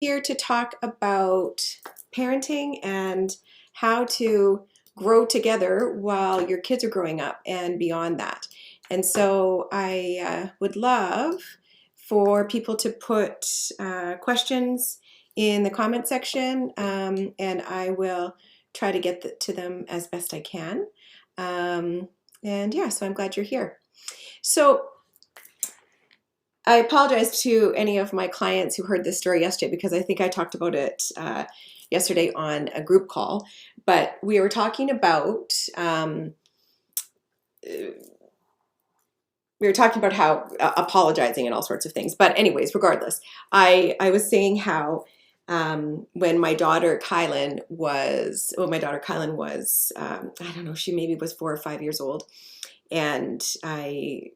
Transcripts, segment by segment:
Here to talk about parenting and how to grow together while your kids are growing up and beyond that. And so I would love for people to put questions in the comment section, and I will try to get to them as best I can. And yeah, so I'm glad you're here. So I apologize to any of my clients who heard this story yesterday because I think I talked about it yesterday on a group call. But we were talking about how apologizing and all sorts of things. But anyways, regardless, I was saying how when my daughter Kylan was I don't know, she maybe was 4 or 5 years old, and I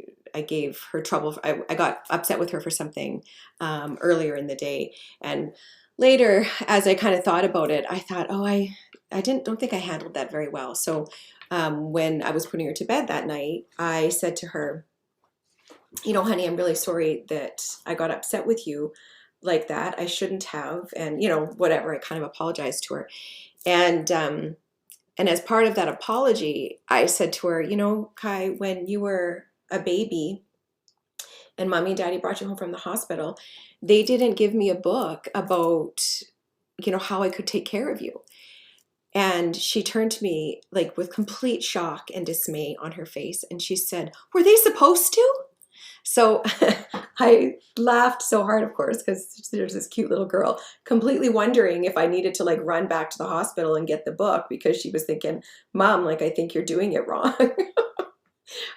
gave her trouble. I got upset with her for something earlier in the day, and later, as I kind of thought about it, I thought, oh, I don't think I handled that very well. So when I was putting her to bed that night, I said to her, you know, honey, I'm really sorry that I got upset with you like that. I shouldn't have, and whatever. I kind of apologized to her, and and as part of that apology, I said to her, Kai, when you were a baby and mommy and daddy brought you home from the hospital, they didn't give me a book about, how I could take care of you. And she turned to me like with complete shock and dismay on her face. And she said, were they supposed to? So I laughed so hard, of course, because there's this cute little girl completely wondering if I needed to like run back to the hospital and get the book because she was thinking, Mom, like, I think you're doing it wrong.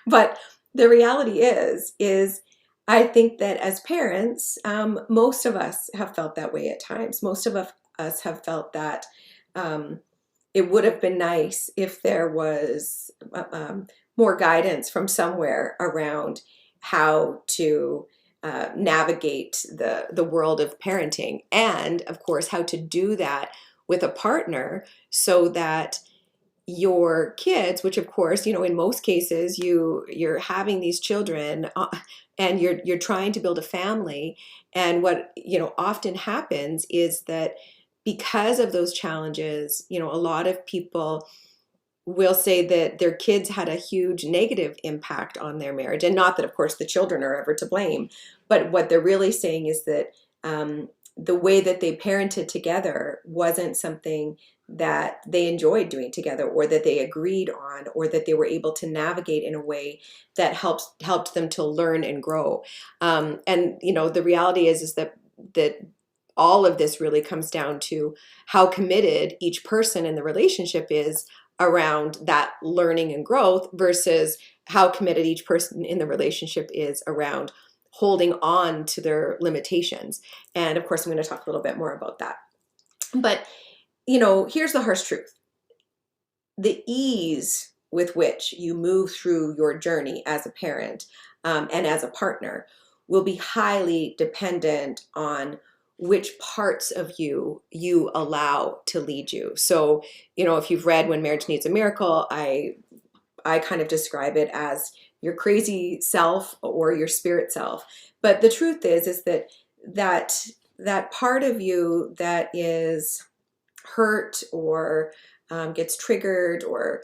But the reality is I think that as parents, most of us have felt that way at times. Most of us have felt that it would have been nice if there was more guidance from somewhere around how to navigate the world of parenting, and of course how to do that with a partner so that your kids, which of course, in most cases you're having these children, and you're trying to build a family, and what often happens is that because of those challenges, a lot of people will say that their kids had a huge negative impact on their marriage. And not that, of course, the children are ever to blame, but what they're really saying is that the way that they parented together wasn't something that they enjoyed doing together, or that they agreed on, or that they were able to navigate in a way that helped them to learn and grow. And the reality is that all of this really comes down to how committed each person in the relationship is around that learning and growth versus how committed each person in the relationship is around holding on to their limitations. And of course, I'm going to talk a little bit more about that. But, here's the harsh truth. The ease with which you move through your journey as a parent and as a partner will be highly dependent on which parts of you allow to lead you. So, if you've read When Marriage Needs a Miracle, I kind of describe it as your crazy self or your spirit self. But the truth is that part of you that is hurt or gets triggered or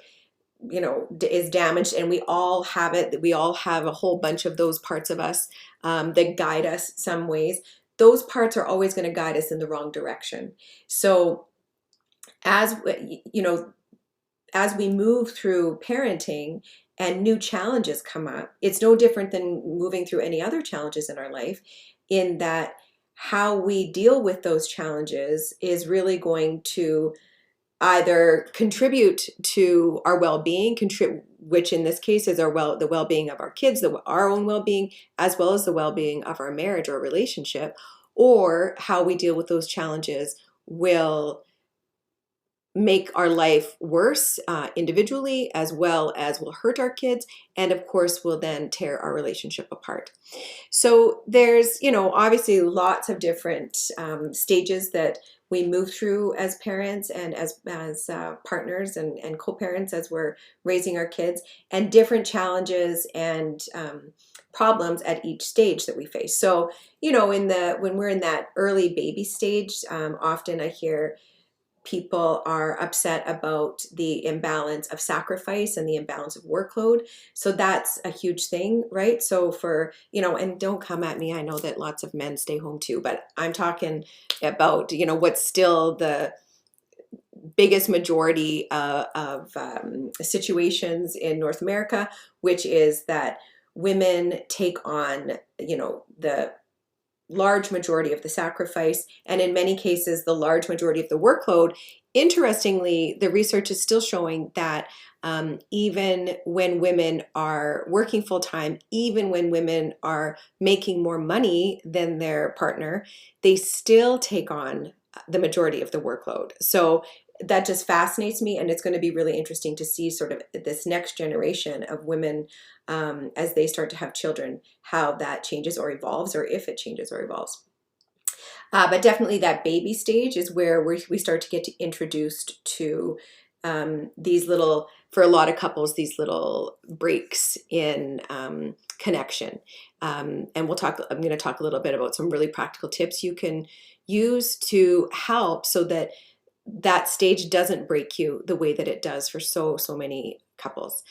is damaged, and we all have it. We all have a whole bunch of those parts of us that guide us some ways. Those parts are always going to guide us in the wrong direction. So as as we move through parenting and new challenges come up, it's no different than moving through any other challenges in our life, in that how we deal with those challenges is really going to either contribute to our well-being, which in this case is the well-being of our kids, our own well-being, as well as the well-being of our marriage or relationship, or how we deal with those challenges will make our life worse individually, as well as will hurt our kids, and of course will then tear our relationship apart. So there's, obviously lots of different stages that we move through as parents and as partners and co-parents as we're raising our kids, and different challenges and problems at each stage that we face. So, when we're in that early baby stage, often I hear people are upset about the imbalance of sacrifice and the imbalance of workload. So that's a huge thing, right? So and don't come at me. I know that lots of men stay home too, but I'm talking about, what's still the biggest majority of situations in North America, which is that women take on, the large majority of the sacrifice, and in many cases, the large majority of the workload. Interestingly, the research is still showing that even when women are working full time, even when women are making more money than their partner, they still take on the majority of the workload. So that just fascinates me, and it's going to be really interesting to see sort of this next generation of women as they start to have children, how that changes or evolves, or if it changes or evolves. But definitely that baby stage is where we start to get introduced to these little, for a lot of couples, these little breaks in connection. And I'm going to talk a little bit about some really practical tips you can use to help so that that stage doesn't break you the way that it does for so many couples.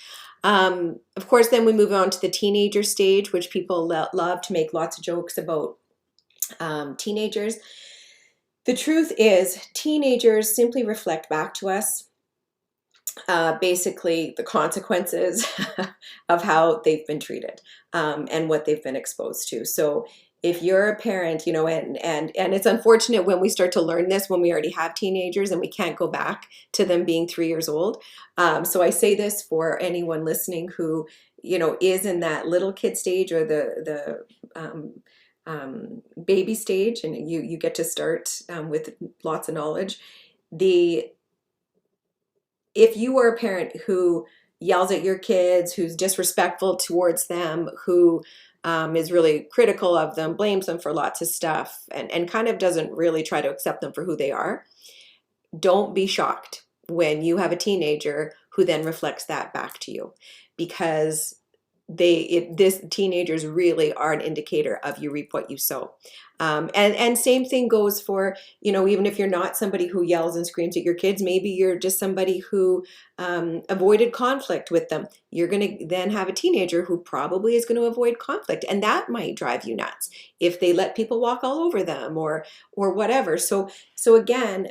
Of course, then we move on to the teenager stage, which people love to make lots of jokes about teenagers. The truth is, teenagers simply reflect back to us basically the consequences of how they've been treated and what they've been exposed to. So if you're a parent, and it's unfortunate when we start to learn this when we already have teenagers and we can't go back to them being 3 years old. So I say this for anyone listening who, is in that little kid stage or the baby stage, and you get to start with lots of knowledge. If you are a parent who yells at your kids, who's disrespectful towards them, who is really critical of them, blames them for lots of stuff, and kind of doesn't really try to accept them for who they are, don't be shocked when you have a teenager who then reflects that back to you, because this teenagers really are an indicator of you reap what you sow. And same thing goes for, even if you're not somebody who yells and screams at your kids, maybe you're just somebody who avoided conflict with them. You're going to then have a teenager who probably is going to avoid conflict, and that might drive you nuts if they let people walk all over them or whatever. So again,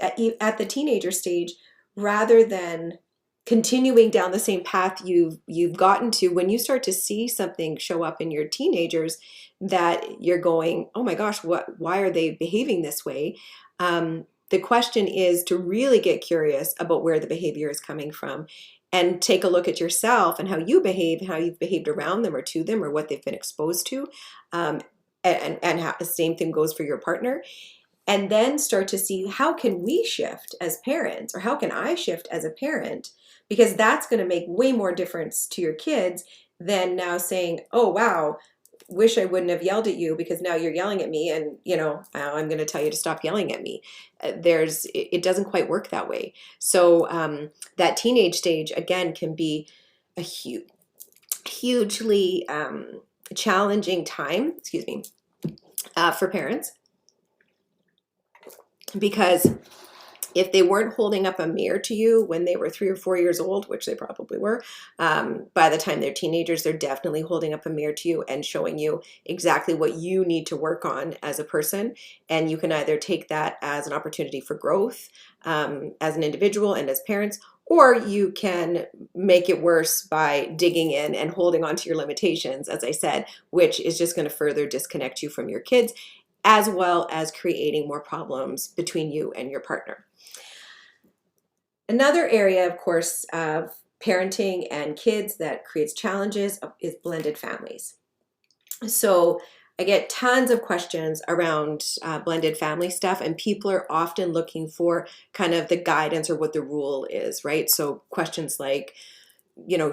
at the teenager stage, rather than continuing down the same path you've gotten to, when you start to see something show up in your teenagers that you're going, oh my gosh, why are they behaving this way? The question is to really get curious about where the behavior is coming from, and take a look at yourself and how you behave, how you've behaved around them or to them, or what they've been exposed to. And how the same thing goes for your partner. And then start to see, how can we shift as parents, or how can I shift as a parent? Because that's going to make way more difference to your kids than now saying, oh, wow, wish I wouldn't have yelled at you because now you're yelling at me, and I'm going to tell you to stop yelling at me. It doesn't quite work that way. So that teenage stage again can be a hugely challenging time, for parents, because if they weren't holding up a mirror to you when they were 3 or 4 years old, which they probably were, by the time they're teenagers, they're definitely holding up a mirror to you and showing you exactly what you need to work on as a person. And you can either take that as an opportunity for growth as an individual and as parents, or you can make it worse by digging in and holding on to your limitations, as I said, which is just going to further disconnect you from your kids, as well as creating more problems between you and your partner. Another area, of course, of parenting and kids that creates challenges is blended families. So I get tons of questions around blended family stuff, and people are often looking for kind of the guidance or what the rule is, right? So questions like,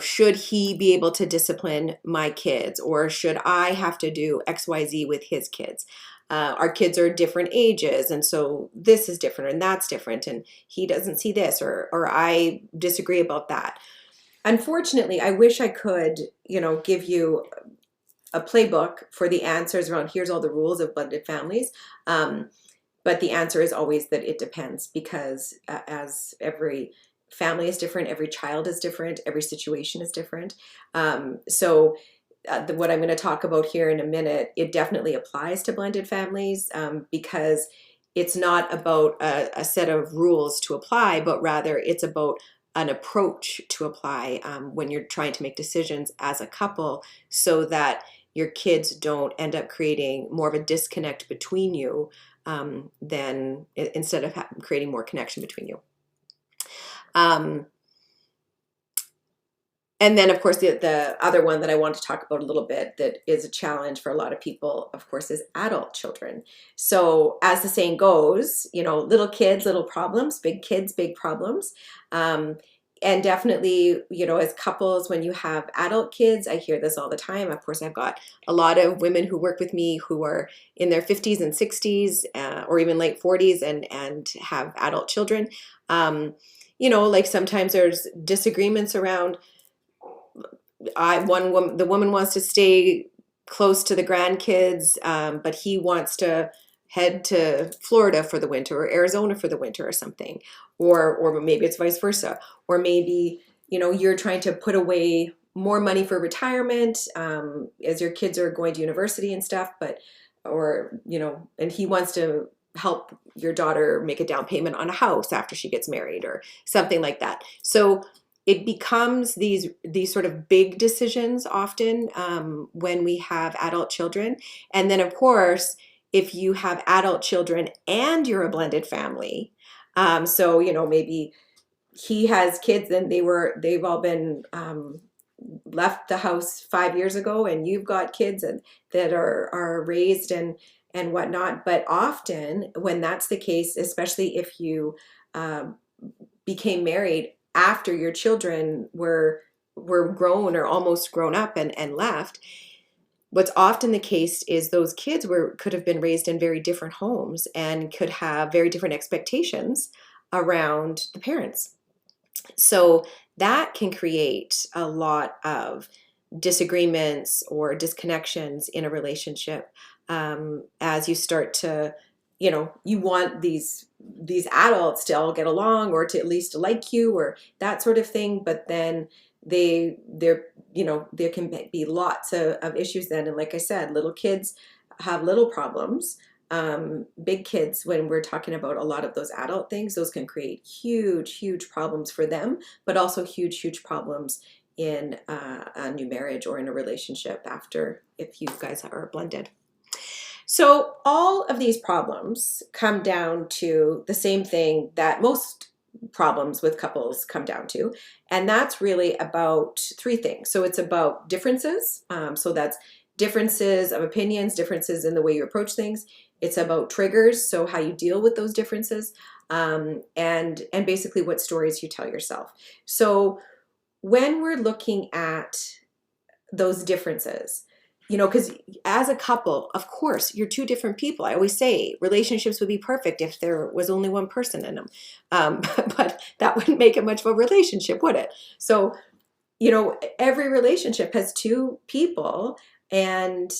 should he be able to discipline my kids, or should I have to do XYZ with his kids? Our kids are different ages, and so this is different and that's different, and he doesn't see this, or I disagree about that. Unfortunately, I wish I could, give you a playbook for the answers around here's all the rules of blended families. But the answer is always that it depends, because as every family is different, every child is different, every situation is different. What I'm going to talk about here in a minute, it definitely applies to blended families, because it's not about a set of rules to apply, but rather it's about an approach to apply when you're trying to make decisions as a couple, so that your kids don't end up creating more of a disconnect between you, than instead of creating more connection between you. And then, of course, the other one that I want to talk about a little bit that is a challenge for a lot of people, of course, is adult children. So as the saying goes, little kids, little problems, big kids, big problems. And definitely, as couples, when you have adult kids, I hear this all the time. Of course, I've got a lot of women who work with me who are in their 50s and 60s, or even late 40s, and have adult children. Like sometimes there's disagreements around, the woman wants to stay close to the grandkids, but he wants to head to Florida for the winter, or Arizona for the winter, or something, or maybe it's vice versa, or maybe you're trying to put away more money for retirement as your kids are going to university and stuff, and he wants to help your daughter make a down payment on a house after she gets married, or something like that. So it becomes these sort of big decisions often when we have adult children. And then, of course, if you have adult children and you're a blended family, so maybe he has kids and they've all been left the house 5 years ago, and you've got kids that are raised and whatnot. But often when that's the case, especially if you became married after your children were grown or almost grown up and left, what's often the case is those kids could have been raised in very different homes and could have very different expectations around the parents. So that can create a lot of disagreements or disconnections in a relationship, as you start to, you want these adults to all get along, or to at least like you, or that sort of thing. But then there can be lots of issues then. And like I said, little kids have little problems. Big kids, when we're talking about a lot of those adult things, those can create huge problems for them, but also huge problems in a new marriage or in a relationship after, if you guys are blended. So all of these problems come down to the same thing that most problems with couples come down to, and that's really about three things. So it's about differences. So that's differences of opinions, differences in the way you approach things. It's about triggers, so how you deal with those differences, and basically what stories you tell yourself. So when we're looking at those differences, because as a couple, of course, you're two different people. I always say relationships would be perfect if there was only one person in them. But that wouldn't make it much of a relationship, would it? So, every relationship has two people. And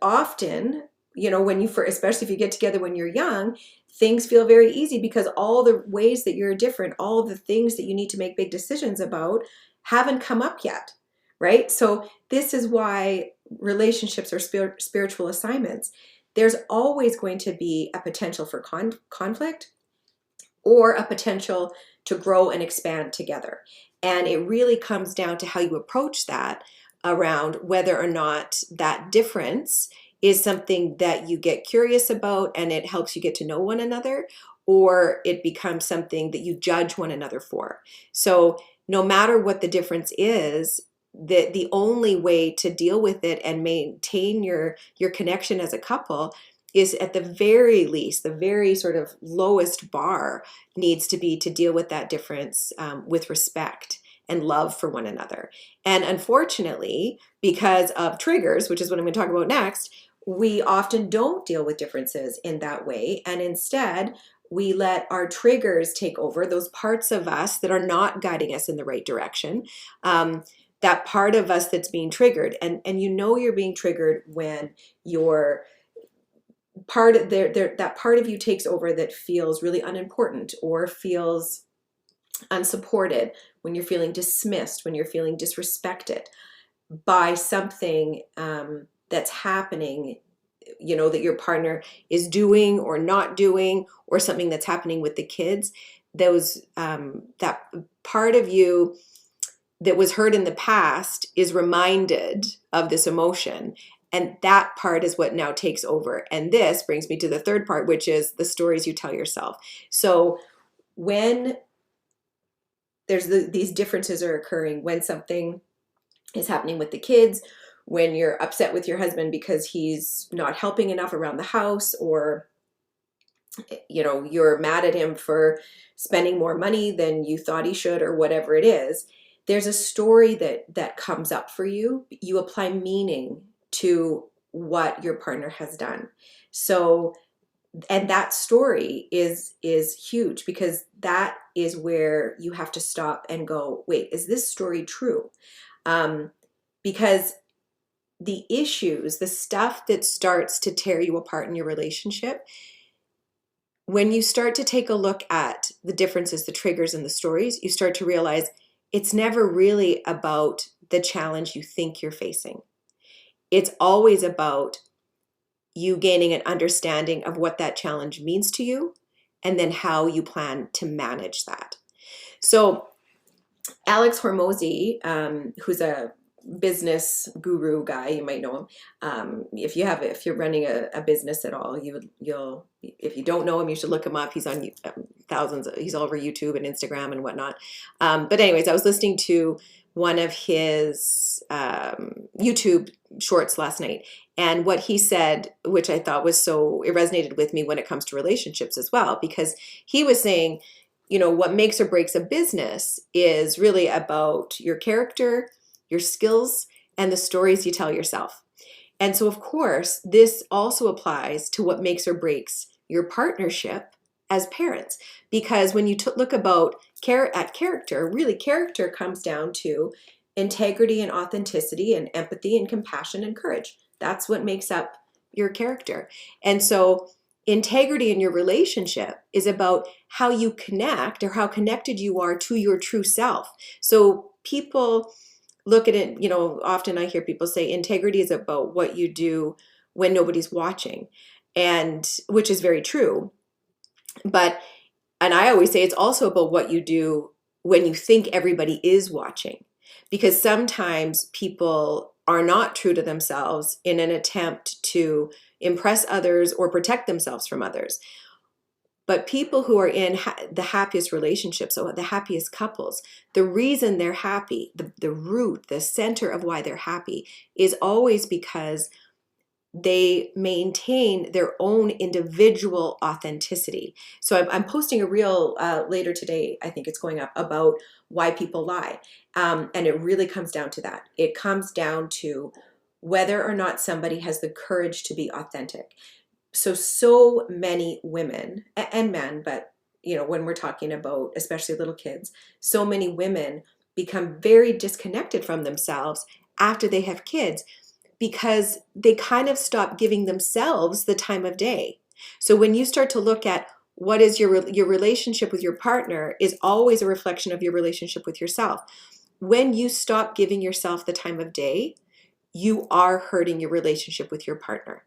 often, especially if you get together when you're young, things feel very easy because all the ways that you're different, all the things that you need to make big decisions about haven't come up yet. Right? So this is why relationships are spiritual assignments. There's always going to be a potential for conflict, or a potential to grow and expand together. And it really comes down to how you approach that, around whether or not that difference is something that you get curious about and it helps you get to know one another, or it becomes something that you judge one another for. So no matter what the difference is, the only way to deal with it and maintain your connection as a couple is, at the very least, the very sort of lowest bar needs to be to deal with that difference with respect and love for one another. And unfortunately, because of triggers, which is what I'm going to talk about next, we often don't deal with differences in that way. And instead, we let our triggers take over, those parts of us that are not guiding us in the right direction. That part of us that's being triggered. And you know you're being triggered when your part of that part of you takes over that feels really unimportant or feels unsupported, when you're feeling dismissed, when you're feeling disrespected by something that's happening, that your partner is doing or not doing, or something that's happening with the kids. Those that part of you that was hurt in the past is reminded of this emotion, and that part is what now takes over. And this brings me to the third part, which is the stories you tell yourself. So when these differences are occurring, when something is happening with the kids, when you're upset with your husband because he's not helping enough around the house, or you're mad at him for spending more money than you thought he should, or whatever it is, there's a story that comes up for you. You apply meaning to what your partner has done. So, and that story is huge, because that is where you have to stop and go, wait, is this story true? Because the issues, the stuff that starts to tear you apart in your relationship, when you start to take a look at the differences, the triggers, and the stories, you start to realize it's never really about the challenge you think you're facing. It's always about you gaining an understanding of what that challenge means to you, and then how you plan to manage that. So Alex Hormozy, who's a business guru guy, you might know him. If you're running a business at all, if you don't know him, you should look him up. He's on he's all over YouTube and Instagram and whatnot. But anyways, I was listening to one of his YouTube shorts last night, and what he said, which I thought was it resonated with me when it comes to relationships as well, because he was saying, what makes or breaks a business is really about your character, your skills, and the stories you tell yourself. And so, of course, this also applies to what makes or breaks your partnership as parents. Because when you look at character, really character comes down to integrity and authenticity and empathy and compassion and courage. That's what makes up your character. And so integrity in your relationship is about how you connect, or how connected you are to your true self. So people look at it, often I hear people say integrity is about what you do when nobody's watching, and which is very true. And I always say it's also about what you do when you think everybody is watching, because sometimes people are not true to themselves in an attempt to impress others or protect themselves from others. But people who are in the happiest relationships, or the happiest couples, the reason they're happy, the root, the center of why they're happy, is always because they maintain their own individual authenticity. So I'm posting a reel later today, I think it's going up, about why people lie. And it really comes down to that. It comes down to whether or not somebody has the courage to be authentic. So many women and men, but when we're talking about especially little kids, so many women become very disconnected from themselves after they have kids, because they kind of stop giving themselves the time of day. So when you start to look at what is your relationship with your partner, is always a reflection of your relationship with yourself. When you stop giving yourself the time of day, you are hurting your relationship with your partner,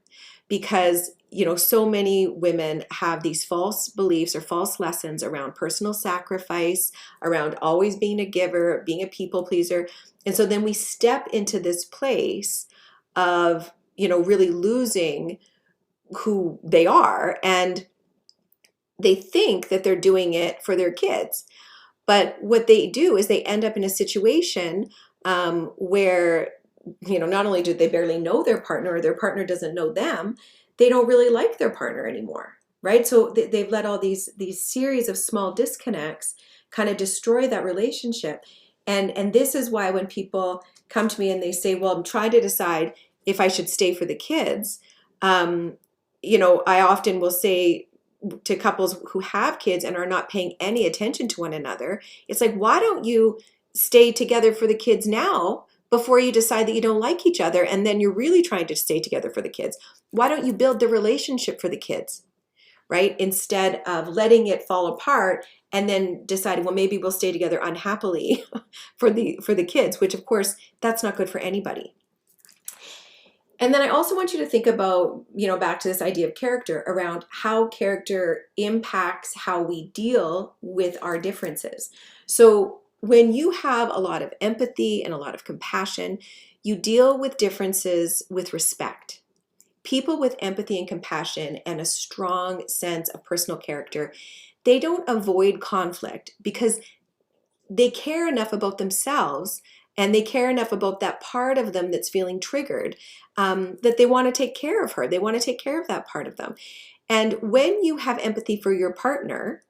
because so many women have these false beliefs or false lessons around personal sacrifice, around always being a giver, being a people pleaser. And so then we step into this place of really losing who they are, and they think that they're doing it for their kids. But what they do is they end up in a situation where, not only do they barely know their partner or their partner doesn't know them, they don't really like their partner anymore, right? So they've let all these series of small disconnects kind of destroy that relationship. And this is why when people come to me and they say, well, I'm trying to decide if I should stay for the kids, um, I often will say to couples who have kids and are not paying any attention to one another, it's like, why don't you stay together for the kids now before you decide that you don't like each other and then you're really trying to stay together for the kids? Why don't you build the relationship for the kids, right? Instead of letting it fall apart and then deciding, well, maybe we'll stay together unhappily for the kids, which of course that's not good for anybody. And then I also want you to think about, back to this idea of character, around how character impacts how we deal with our differences. So when you have a lot of empathy and a lot of compassion, you deal with differences with respect. People with empathy and compassion and a strong sense of personal character, they don't avoid conflict because they care enough about themselves and they care enough about that part of them that's feeling triggered, that they want to take care of her. They want to take care of that part of them. And when you have empathy for your partner,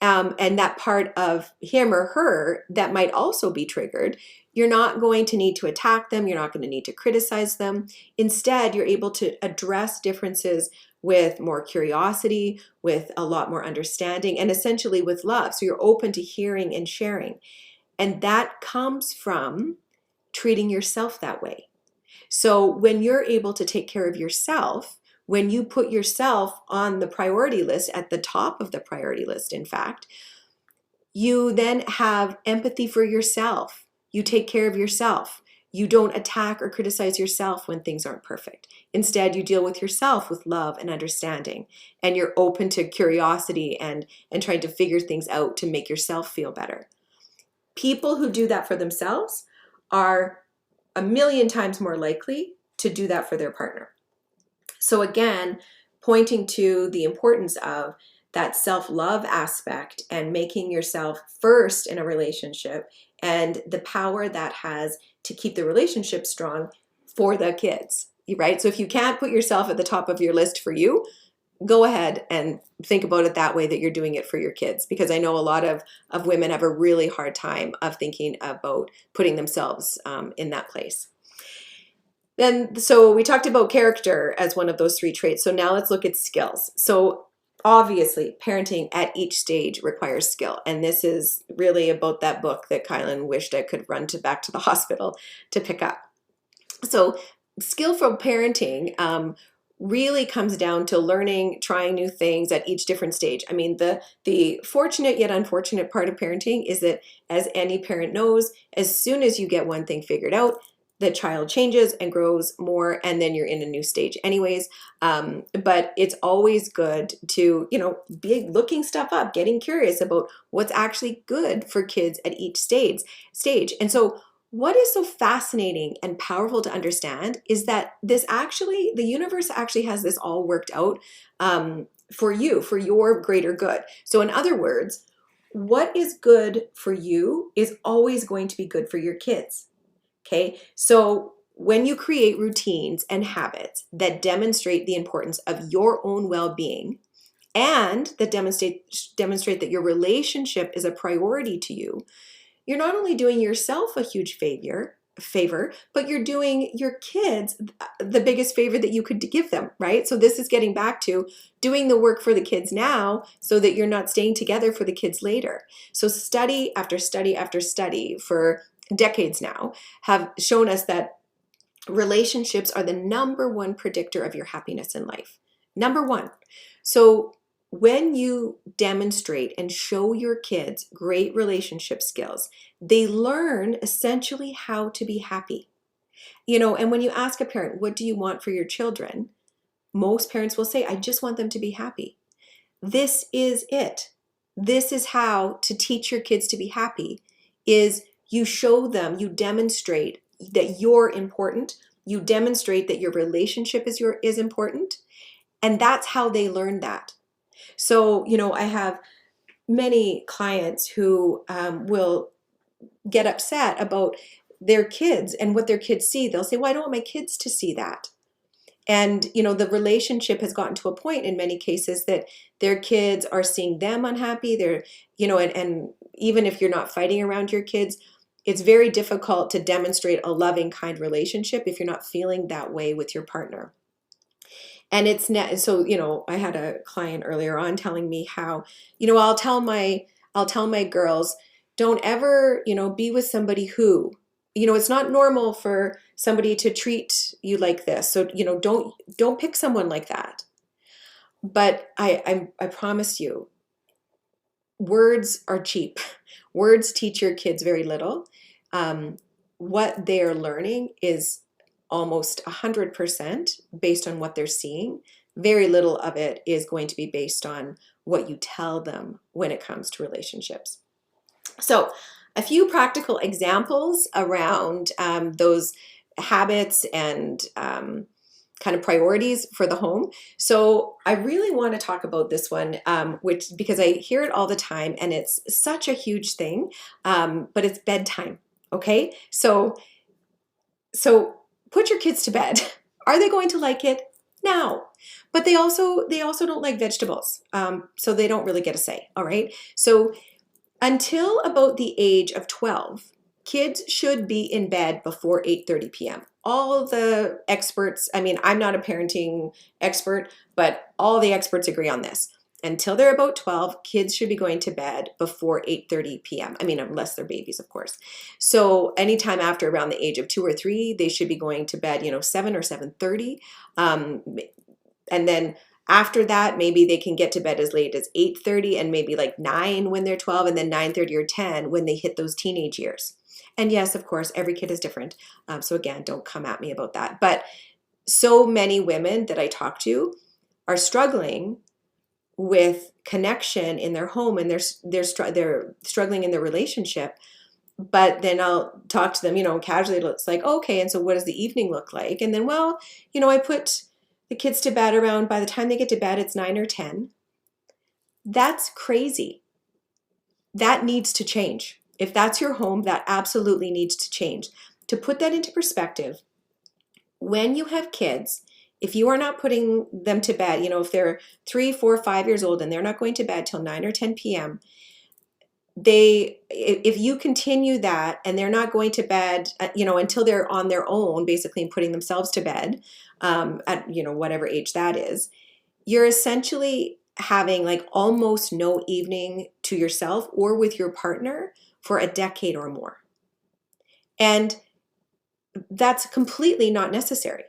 and that part of him or her that might also be triggered, you're not going to need to attack them. You're not going to need to criticize them. Instead, you're able to address differences with more curiosity, with a lot more understanding, and essentially with love. So you're open to hearing and sharing. And that comes from treating yourself that way. So when you're able to take care of yourself, when you put yourself on the priority list, at the top of the priority list, in fact, you then have empathy for yourself. You take care of yourself. You don't attack or criticize yourself when things aren't perfect. Instead, you deal with yourself with love and understanding, and you're open to curiosity and trying to figure things out to make yourself feel better. People who do that for themselves are a million times more likely to do that for their partner. So again, pointing to the importance of that self-love aspect and making yourself first in a relationship and the power that has to keep the relationship strong for the kids, right? So if you can't put yourself at the top of your list for you, go ahead and think about it that way, that you're doing it for your kids, because I know a lot of women have a really hard time of thinking about putting themselves in that place. Then, so we talked about character as one of those three traits. So now let's look at skills. So obviously, parenting at each stage requires skill. And this is really about that book that Kylan wished I could run back to the hospital to pick up. So skillful parenting really comes down to learning, trying new things at each different stage. I mean, the fortunate yet unfortunate part of parenting is that, as any parent knows, as soon as you get one thing figured out, the child changes and grows more, and then you're in a new stage anyways. But it's always good to, be looking stuff up, getting curious about what's actually good for kids at each stage. And so what is so fascinating and powerful to understand is that the universe actually has this all worked out for you, for your greater good. So in other words, what is good for you is always going to be good for your kids. Okay, so when you create routines and habits that demonstrate the importance of your own well-being and that demonstrate that your relationship is a priority to you, you're not only doing yourself a huge favor, but you're doing your kids the biggest favor that you could give them, right? So this is getting back to doing the work for the kids now so that you're not staying together for the kids later. So study after study after study for decades now have shown us that relationships are the number one predictor of your happiness in life. Number one. So when you demonstrate and show your kids great relationship skills, they learn essentially how to be happy. And when you ask a parent, what do you want for your children? Most parents will say, I just want them to be happy. This is it. This is how to teach your kids to be happy, is you show them, you demonstrate that you're important. You demonstrate that your relationship is important. And that's how they learn that. So, I have many clients who will get upset about their kids and what their kids see. They'll say, well, I don't want my kids to see that. And, the relationship has gotten to a point in many cases that their kids are seeing them unhappy. They're, and even if you're not fighting around your kids, it's very difficult to demonstrate a loving, kind relationship if you're not feeling that way with your partner. And it's net. So, I had a client earlier on telling me how, I'll tell my girls, don't ever, be with somebody who, it's not normal for somebody to treat you like this. So, don't pick someone like that. But I promise you, words are cheap. Words teach your kids very little. What they're learning is almost 100% based on what they're seeing. Very little of it is going to be based on what you tell them when it comes to relationships. So, a few practical examples around those habits and kind of priorities for the home. So, I really want to talk about this one, which because I hear it all the time, and it's such a huge thing. But it's bedtime. Okay, so put your kids to bed. Are they going to like it? No. But they also don't like vegetables, so they don't really get a say. All right. So until about the age of 12, kids should be in bed before 8:30 p.m. All the experts, I mean, I'm not a parenting expert, but all the experts agree on this. Until they're about 12, kids should be going to bed before 8:30 p.m. I mean, unless they're babies, of course. So anytime after around the age of 2 or 3, they should be going to bed, 7 or 7:30. And then after that, maybe they can get to bed as late as 8:30 and maybe like 9 when they're 12, and then 9:30 or 10 when they hit those teenage years. And yes, of course, every kid is different. So again, don't come at me about that. But so many women that I talk to are struggling with connection in their home, and they're struggling in their relationship. But then I'll talk to them, casually. It's like, okay, and so what does the evening look like? And then, well, I put the kids to bed around, by the time they get to bed, it's 9 or 10. That's crazy. That needs to change. If that's your home, that absolutely needs to change. To put that into perspective, when you have kids, if you are not putting them to bed, if they're 3, 4, 5 years old and they're not going to bed till 9 or 10 p.m., if you continue that and they're not going to bed, until they're on their own, basically putting themselves to bed, at, whatever age that is, you're essentially having like almost no evening to yourself or with your partner for a decade or more. And that's completely not necessary.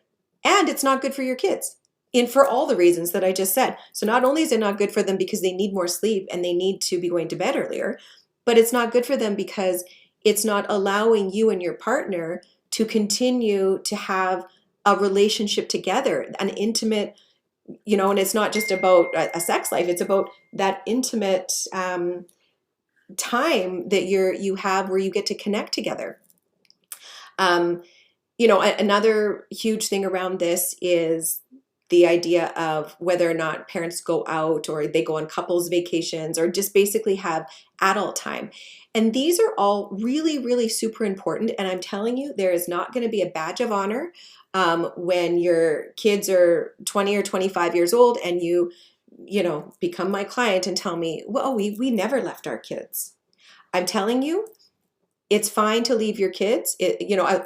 And it's not good for your kids, and for all the reasons that I just said. So not only is it not good for them because they need more sleep and they need to be going to bed earlier, but it's not good for them because it's not allowing you and your partner to continue to have a relationship together, an intimate, and it's not just about a sex life. It's about that intimate time that you have where you get to connect together. Another huge thing around this is the idea of whether or not parents go out or they go on couples vacations or just basically have adult time. And these are all really, really super important. And I'm telling you, there is not going to be a badge of honor when your kids are 20 or 25 years old and you become my client and tell me, well, we never left our kids. I'm telling you, it's fine to leave your kids.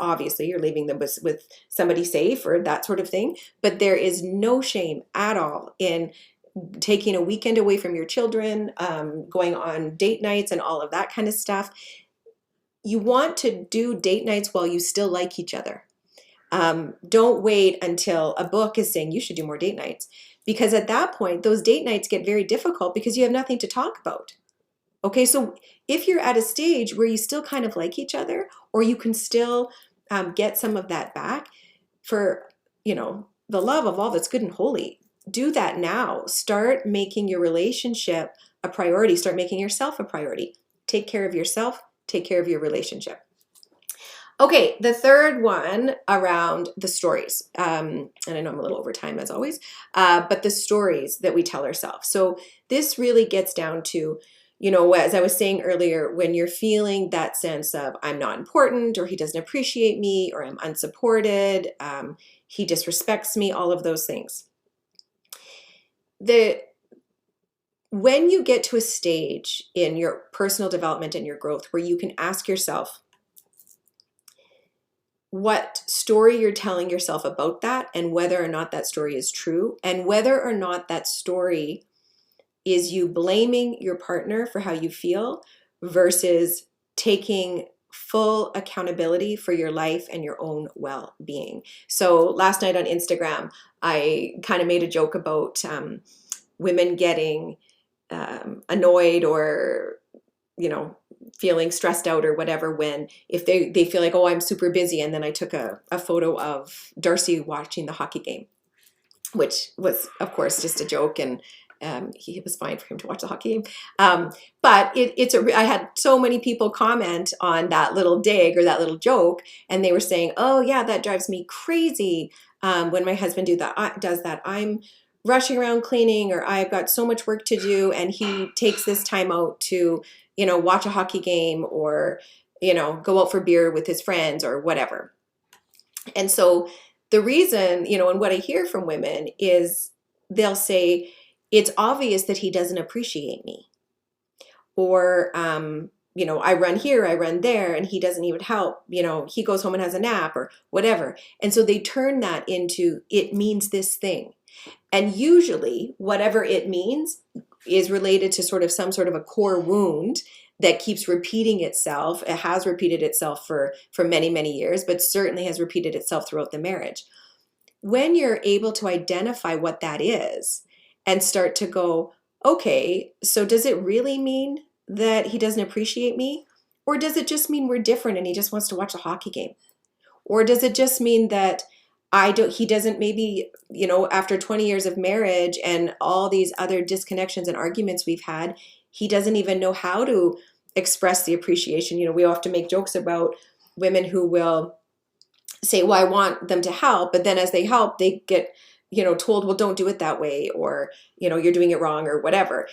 Obviously you're leaving them with somebody safe or that sort of thing, but there is no shame at all in taking a weekend away from your children, going on date nights and all of that kind of stuff. You want to do date nights while you still like each other. Don't wait until a book is saying you should do more date nights, because at that point, those date nights get very difficult because you have nothing to talk about. Okay, so if you're at a stage where you still kind of like each other, or you can still get some of that back for, the love of all that's good and holy, do that now. Start making your relationship a priority. Start making yourself a priority. Take care of yourself. Take care of your relationship. Okay, the third one around the stories. And I know I'm a little over time as always, but the stories that we tell ourselves. So this really gets down to, as I was saying earlier, when you're feeling that sense of I'm not important, or he doesn't appreciate me, or I'm unsupported, he disrespects me, all of those things. When you get to a stage in your personal development and your growth where you can ask yourself what story you're telling yourself about that, and whether or not that story is true, and whether or not that story is you blaming your partner for how you feel versus taking full accountability for your life and your own well-being. So last night on Instagram, I kind of made a joke about women getting annoyed or feeling stressed out or whatever if they feel like, oh, I'm super busy. And then I took a photo of Darcy watching the hockey game, which was, of course, just a joke. And it was fine for him to watch the hockey game. But I had so many people comment on that little dig or that little joke, and they were saying, oh yeah, that drives me crazy when my husband does that. I'm rushing around cleaning, or I've got so much work to do, and he takes this time out to, watch a hockey game, or, go out for beer with his friends or whatever. And so the reason, and what I hear from women is they'll say, it's obvious that he doesn't appreciate me. Or, I run here, I run there, and he doesn't even help. He goes home and has a nap or whatever. And so they turn that into, it means this thing. And usually whatever it means is related to some sort of a core wound that keeps repeating itself. It has repeated itself for many, many years, but certainly has repeated itself throughout the marriage. When you're able to identify what that is and start to go, okay, so does it really mean that he doesn't appreciate me? Or does it just mean we're different and he just wants to watch a hockey game? Or does it just mean that he doesn't, maybe, after 20 years of marriage and all these other disconnections and arguments we've had, he doesn't even know how to express the appreciation. We often make jokes about women who will say, well, I want them to help, but then as they help, they get, told, well, don't do it that way, or, you're doing it wrong, or whatever.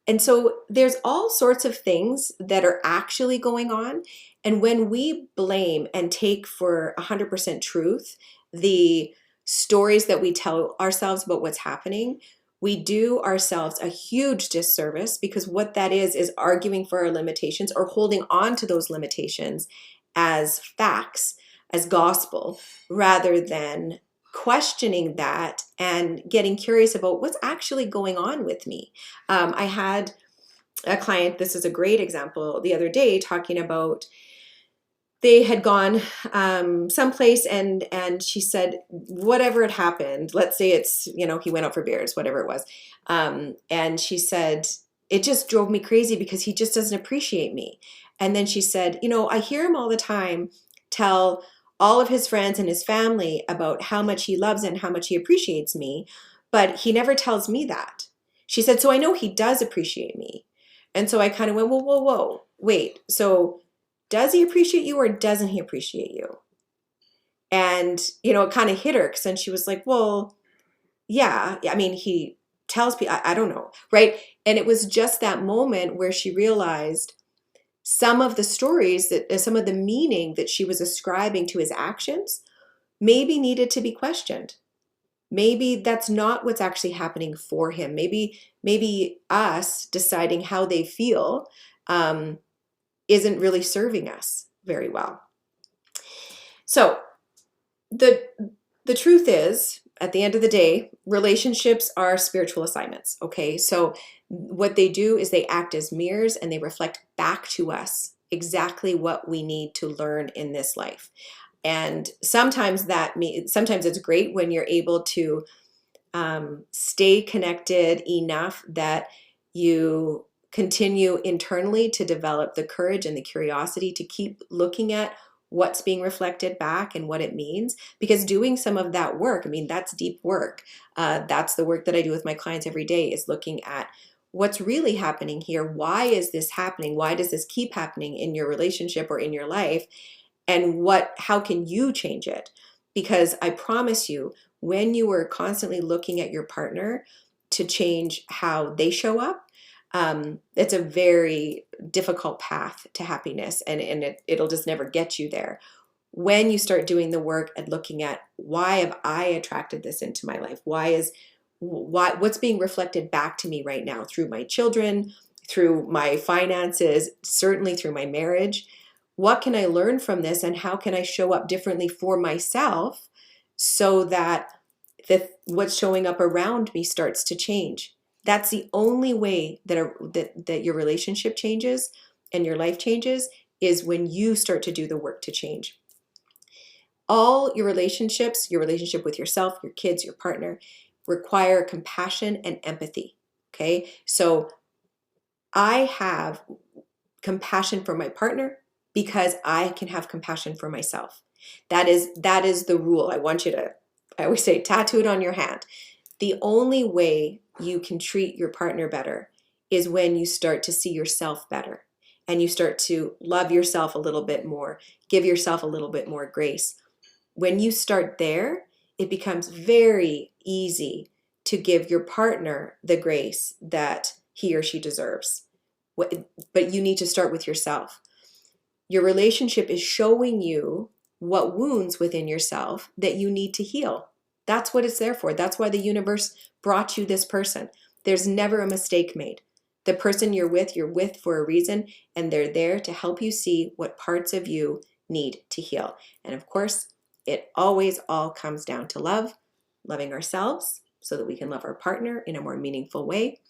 And so there's all sorts of things that are actually going on. And when we blame and take for 100% truth the stories that we tell ourselves about what's happening, we do ourselves a huge disservice, because what that is arguing for our limitations, or holding on to those limitations as facts, as gospel, rather than questioning that and getting curious about what's actually going on with me. I had a client, this is a great example, the other day, talking about they had gone someplace, and she said, whatever had happened, let's say it's, he went out for beers, whatever it was. And she said, it just drove me crazy because he just doesn't appreciate me. And then she said, I hear him all the time tell all of his friends and his family about how much he loves and how much he appreciates me, but he never tells me that. She said, so I know he does appreciate me. And so I kind of went, whoa, wait. So does he appreciate you, or doesn't he appreciate you? And, it kind of hit her, because then she was like, well, yeah, I mean, he tells people, I don't know, right? And it was just that moment where she realized some of the stories, some of the meaning that she was ascribing to his actions maybe needed to be questioned. Maybe that's not what's actually happening for him. Maybe us deciding how they feel isn't really serving us very well. So the truth is, at the end of the day, relationships are spiritual assignments, okay? So what they do is they act as mirrors, and they reflect back to us exactly what we need to learn in this life. And sometimes it's great when you're able to stay connected enough that you continue internally to develop the courage and the curiosity to keep looking at what's being reflected back and what it means. Because doing some of that work, that's deep work. That's the work that I do with my clients every day, is looking at what's really happening here. Why is this happening? Why does this keep happening in your relationship or in your life? And how can you change it? Because I promise you, when you are constantly looking at your partner to change how they show up, It's a very difficult path to happiness, and it'll just never get you there. When you start doing the work and looking at, why have I attracted this into my life? What's being reflected back to me right now through my children, through my finances, certainly through my marriage? What can I learn from this, and how can I show up differently for myself so that what's showing up around me starts to change? That's the only way that your relationship changes and your life changes, is when you start to do the work to change. All your relationships, your relationship with yourself, your kids, your partner, require compassion and empathy. Okay? So I have compassion for my partner because I can have compassion for myself. That is the rule. I always say, tattoo it on your hand. The only way you can treat your partner better is when you start to see yourself better, and you start to love yourself a little bit more, give yourself a little bit more grace. When you start there, it becomes very easy to give your partner the grace that he or she deserves. But you need to start with yourself. Your relationship is showing you what wounds within yourself that you need to heal. That's what it's there for. That's why the universe brought you this person. There's never a mistake made. The person you're with for a reason, and they're there to help you see what parts of you need to heal. And of course, it always all comes down to love, loving ourselves so that we can love our partner in a more meaningful way.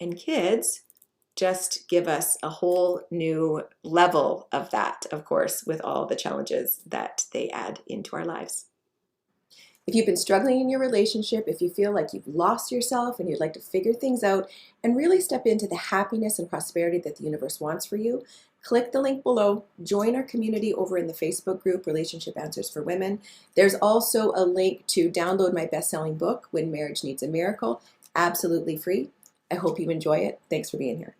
And kids just give us a whole new level of that, of course, with all the challenges that they add into our lives. If you've been struggling in your relationship, if you feel like you've lost yourself and you'd like to figure things out and really step into the happiness and prosperity that the universe wants for you, click the link below. Join our community over in the Facebook group, Relationship Answers for Women. There's also a link to download my best-selling book, When Marriage Needs a Miracle, absolutely free. I hope you enjoy it. Thanks for being here.